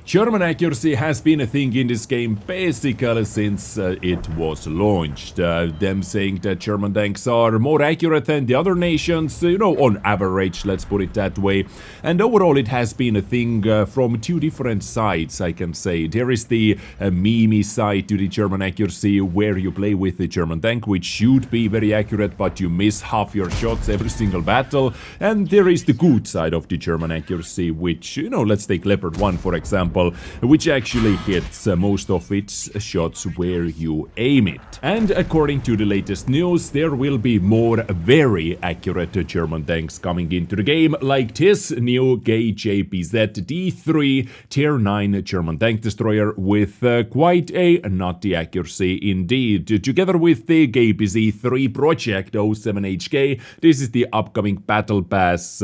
German accuracy has been a thing in this game basically since it was launched. Them saying that German tanks are more accurate than the other nations, on average, let's put it that way. And overall it has been a thing from two different sides, I can say. There is the meme side to the German accuracy, where you play with the German tank, which should be very accurate, but you miss half your shots every single battle. And there is the good side of the German accuracy, which, let's take Leopard 1 for example, which actually hits most of its shots where you aim it. And according to the latest news, there will be more very accurate German tanks coming into the game, like this new KJPZ D3 Tier 9 German tank destroyer with quite a nutty accuracy indeed. Together with the KJPZ 3 Projekt 07HK, this is the upcoming Battle Pass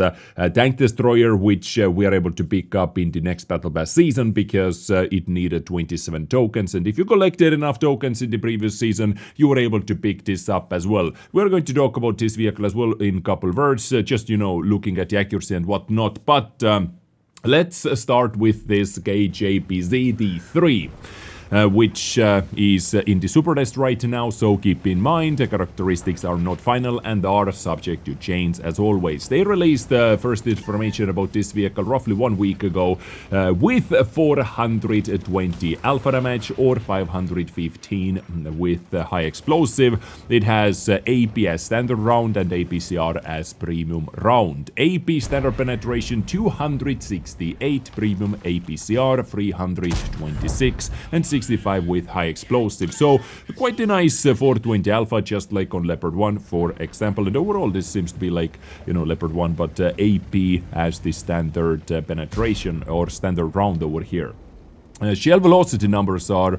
tank destroyer, which we are able to pick up in the next Battle Pass season, because it needed 27 tokens, and if you collected enough tokens in the previous season, you were able to pick this up as well. We're going to talk about this vehicle as well in a couple words, just looking at the accuracy and whatnot, but let's start with this KJPZ D3. Which is in the Supertest right now, so keep in mind the characteristics are not final and are subject to change as always. They released first information about this vehicle roughly 1 week ago with 420 alpha damage or 515 with high explosive. It has AP as standard round and APCR as premium round. AP standard penetration 268, premium APCR 326 and 65 with high explosive. So quite a nice 420 alpha, just like on Leopard 1 for example. And overall this seems to be like Leopard 1, but AP as the standard penetration or standard round over here. Shell velocity numbers are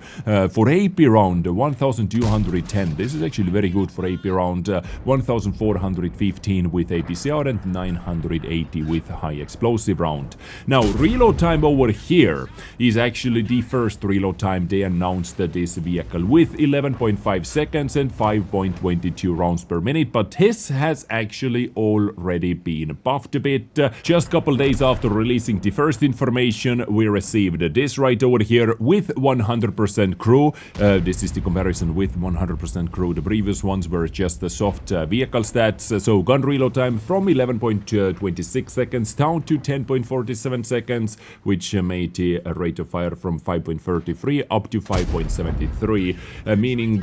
for AP round 1210. This is actually very good for AP round. 1415 with APCR and 980 with high explosive round. Now reload time over here is actually the first reload time they announced this vehicle with 11.5 seconds and 5.22 rounds per minute, but this has actually already been buffed a bit. Just a couple days after releasing the first information, we received this right over here with 100% crew. This is the comparison with 100% crew. The previous ones were just the soft vehicle stats. So gun reload time from 11.26 seconds down to 10.47 seconds, which made the rate of fire from 5.33 up to 5.73, meaning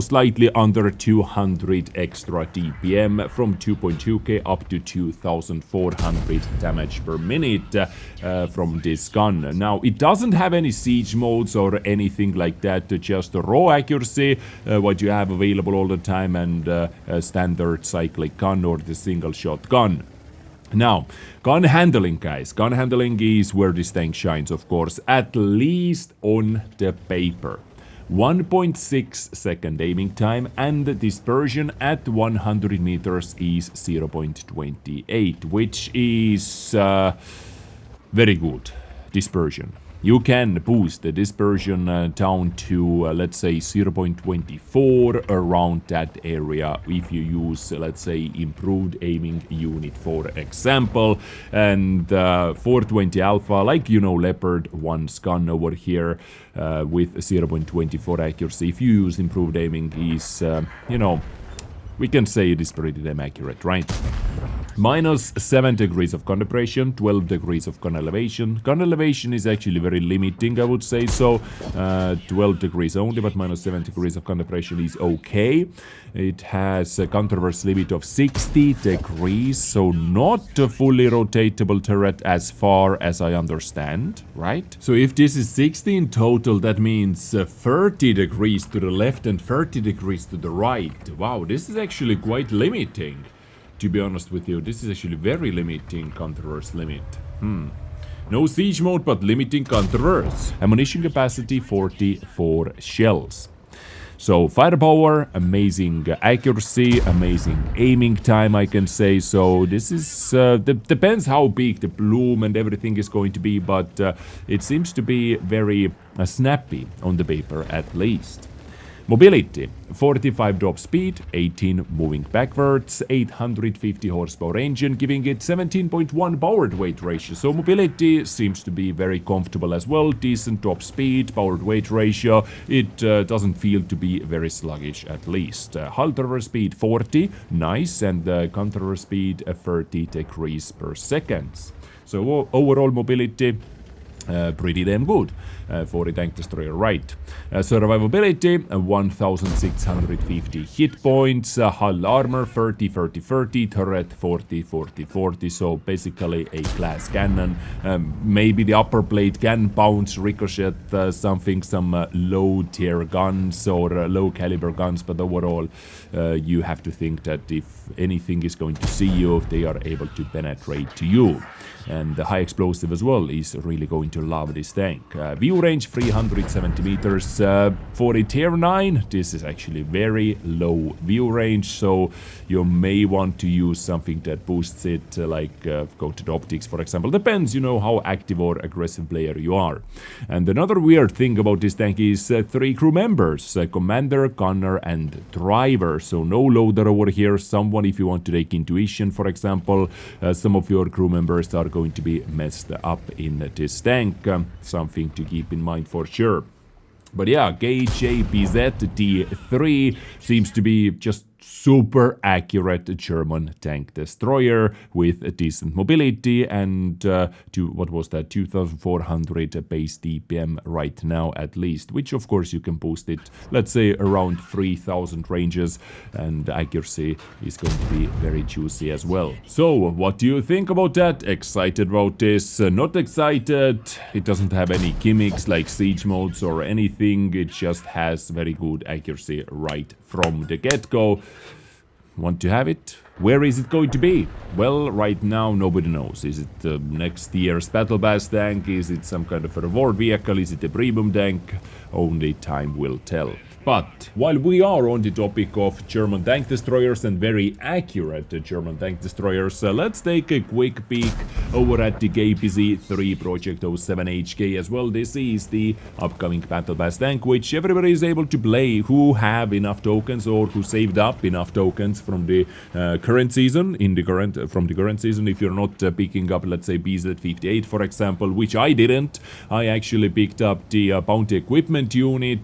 slightly under 200 extra DPM from 2.2k up to 2400 damage per minute from this gun. Now it doesn't have any siege modes or anything like that, just raw accuracy, what you have available all the time, and a standard cyclic gun or the single shot gun. Now, gun handling, guys. Gun handling is where this tank shines, of course, at least on the paper. 1.6 second aiming time, and dispersion at 100 meters is 0.28, which is very good dispersion. You can boost the dispersion down to, let's say, 0.24 around that area if you use, let's say, improved aiming unit, for example. And 420 alpha, like, Leopard 1's gun over here with 0.24 accuracy, if you use improved aiming, is, we can say it is pretty damn accurate, right? Minus 7 degrees of gun depression, 12 degrees of gun elevation. Gun elevation is actually very limiting, I would say so. 12 degrees only, but minus 7 degrees of gun depression is okay. It has a gun traverse limit of 60 degrees, so not a fully rotatable turret as far as I understand, right? So if this is 60 in total, that means 30 degrees to the left and 30 degrees to the right. Wow, this is actually quite limiting. To be honest with you, this is actually very limiting gun traverse limit. No siege mode, but limiting gun traverse. Ammunition capacity 44 shells. So firepower, amazing accuracy, amazing aiming time, I can say. So this is, depends how big the bloom and everything is going to be, but it seems to be very snappy on the paper at least. Mobility, 45 top speed, 18 moving backwards, 850 horsepower engine, giving it 17.1 powered weight ratio. So mobility seems to be very comfortable as well. Decent top speed, powered weight ratio. It doesn't feel to be very sluggish at least. Hull turnover speed 40, nice, and counter speed 30 degrees per second. So overall mobility, pretty damn good for a tank destroyer, right? Survivability, 1650 hit points, hull armor 30, 30, 30, turret 40, 40, 40, so basically a class cannon. Maybe the upper plate can bounce, ricochet, some low tier guns or low caliber guns, but overall you have to think that if anything is going to see you, they are able to penetrate to you. And the high explosive as well is really going to love this tank. View range 370 meters. For a tier 9, this is actually very low view range, so you may want to use something that boosts it, like coated optics, for example. Depends, you know, how active or aggressive player you are. And another weird thing about this tank is 3 crew members, commander, gunner, and driver. So no loader over here. Someone, if you want to take intuition, for example, some of your crew members are going to be messed up in this tank. Something to keep in mind for sure. But yeah, KJPZ T3 seems to be just super accurate German tank destroyer with a decent mobility and what was that, 2400 base DPM right now at least, which of course you can boost it, let's say around 3000 ranges, and accuracy is going to be very juicy as well. So what do you think about that? Excited about this? Not excited. It doesn't have any gimmicks like siege modes or anything. It just has very good accuracy right from the get-go. Want to have it? Where is it going to be? Well, right now nobody knows. Is it next year's Battle Pass tank? Is it some kind of a reward vehicle? Is it a premium tank? Only time will tell. But while we are on the topic of German tank destroyers and very accurate German tank destroyers, let's take a quick peek over at the KJPZ 3 Projekt 07HK as well. This is the upcoming Battle Pass tank, which everybody is able to play who have enough tokens or who saved up enough tokens from the current season. From the current season, if you're not picking up, let's say, BZ58, for example, which I didn't. I actually picked up the bounty equipment unit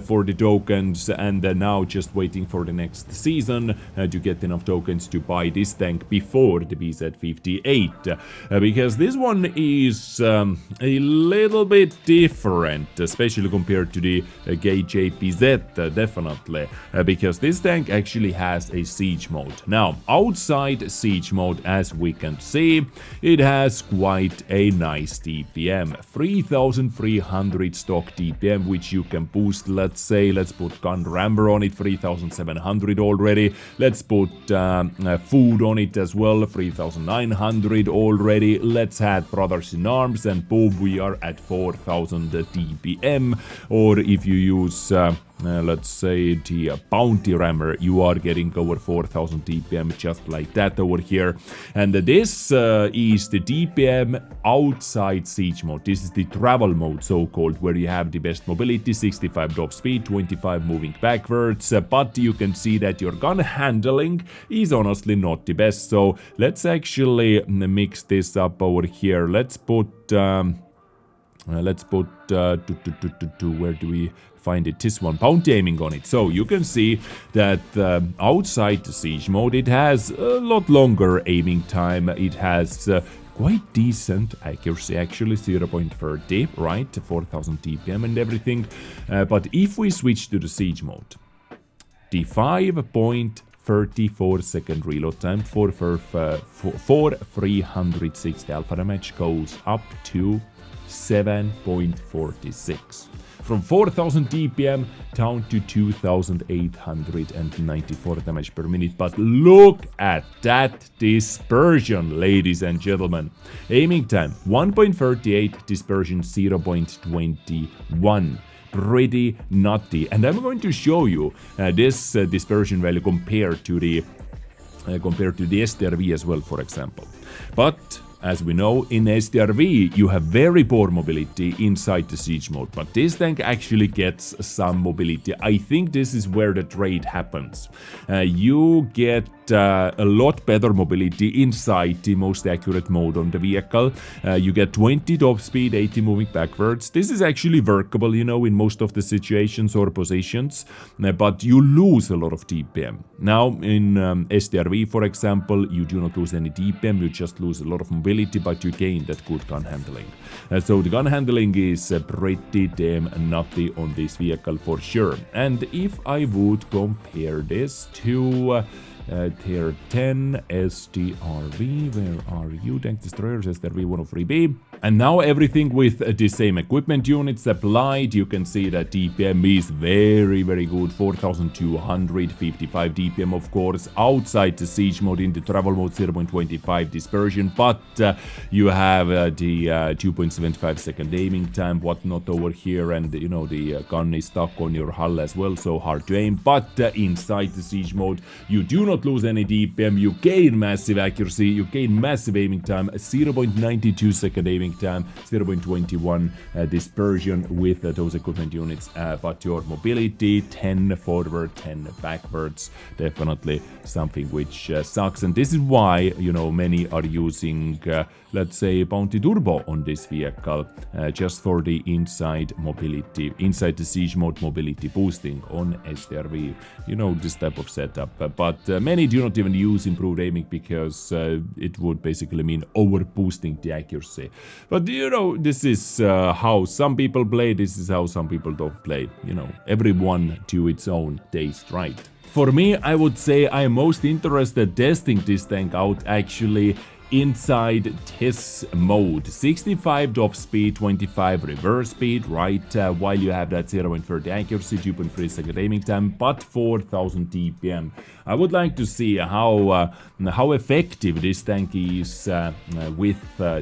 for the tokens, and now just waiting for the next season to get enough tokens to buy this tank before the BZ58, because this one is a little bit different, especially compared to the KJPZ, definitely, because this tank actually has a siege mode. Now, outside siege mode, as we can see, it has quite a nice DPM, 3300 stock DPM, which you can boost. Let's say, let's put gun rammer on it, 3700 already. Let's put food on it as well, 3900 already. Let's add brothers in arms, and boom, we are at 4000 DPM. Or if you use let's say the bounty rammer, you are getting over 4000 DPM just like that over here. And this is the DPM outside siege mode. This is the travel mode, so-called, where you have the best mobility, 65 top speed, 25 moving backwards, but you can see that your gun handling is honestly not the best. So let's actually mix this up over here. Let's put where do we find it? This one, bounty aiming on it. So you can see that outside the siege mode, it has a lot longer aiming time. It has quite decent accuracy, actually, 0.30, right? 4000 DPM and everything. But if we switch to the siege mode, the 5.34 second reload time for 360 alpha damage goes up to 7.46. From 4000 DPM down to 2894 damage per minute. But look at that dispersion, ladies and gentlemen. Aiming time 1.38, dispersion 0.21. Pretty nutty. And I'm going to show you this dispersion value compared to the STRV as well, for example. But As we know, in STRV you have very poor mobility inside the siege mode, but this tank actually gets some mobility. I think this is where the trade happens. You get a lot better mobility inside the most accurate mode on the vehicle. You get 20 top speed, 80 moving backwards. This is actually workable, you know, in most of the situations or positions, but you lose a lot of DPM. Now, in STRV, for example, you do not lose any DPM, you just lose a lot of mobility, but you gain that good gun handling. So the gun handling is pretty damn nutty on this vehicle for sure. And if I would compare this to Tier 10 STRV, where are you? Tank destroyers, STRV 103B. And now everything with the same equipment units applied. You can see that DPM is very, very good. 4255 DPM, of course, outside the siege mode. In the travel mode, 0.25 dispersion, but you have the 2.75 second aiming time, whatnot over here, and you know the gun is stuck on your hull as well, so hard to aim. But inside the siege mode, you do not lose any DPM, you gain massive accuracy, you gain massive aiming time, 0.92 second aiming time, 0.21 dispersion with those equipment units, but your mobility 10 forward, 10 backwards, definitely something which sucks. And this is why, you know, many are using let's say Bounty Turbo on this vehicle, just for the inside mobility, inside the siege mode mobility boosting on STRV, you know, this type of setup. But many do not even use improved aiming because it would basically mean over boosting the accuracy. But you know, this is how some people play, this is how some people don't play, you know, everyone to its own taste, right? For me, I would say I am most interested testing this tank out actually inside TIS mode. 65 top speed, 25 reverse speed, right? While you have that 0.30 accuracy, 2.3 second aiming time, but 4000 DPM. I would like to see how effective this tank is with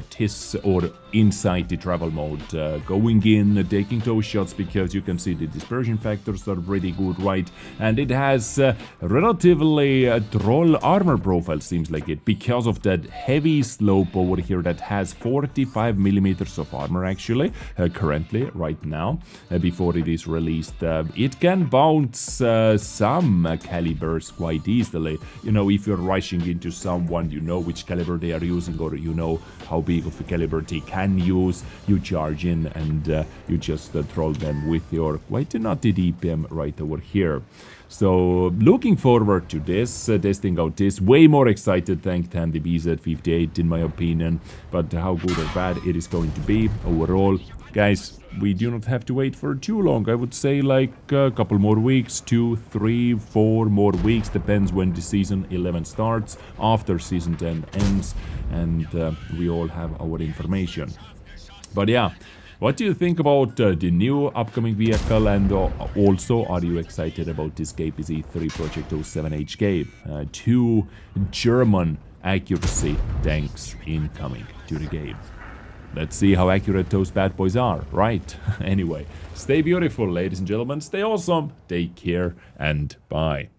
TIS or inside the travel mode. Going in, taking those shots, because you can see the dispersion factors are pretty good, right? And it has relatively troll armor profile, seems like it, because of that heavy slope over here that has 45 millimeters of armor actually, currently, right now, before it is released. It can bounce some calibers quite easily. You know, if you're rushing into someone, you know which caliber they are using, or you know how big of a caliber they can use, you charge in and you just troll them with your quite nutty DPM right over here. So looking forward to this, testing out this. Way more excited tank than the BZ58 in my opinion, but how good or bad it is going to be overall, guys, we do not have to wait for too long. I would say like a couple more weeks, 2, 3, 4 more weeks, depends when the season 11 starts, after season 10 ends, and we all have our information. But yeah, what do you think about the new upcoming vehicle, and also are you excited about this KJPZ D3 Projekt 07HK? 2 German accuracy tanks incoming to the game. Let's see how accurate those bad boys are, right? Anyway, stay beautiful, ladies and gentlemen, stay awesome, take care, and bye.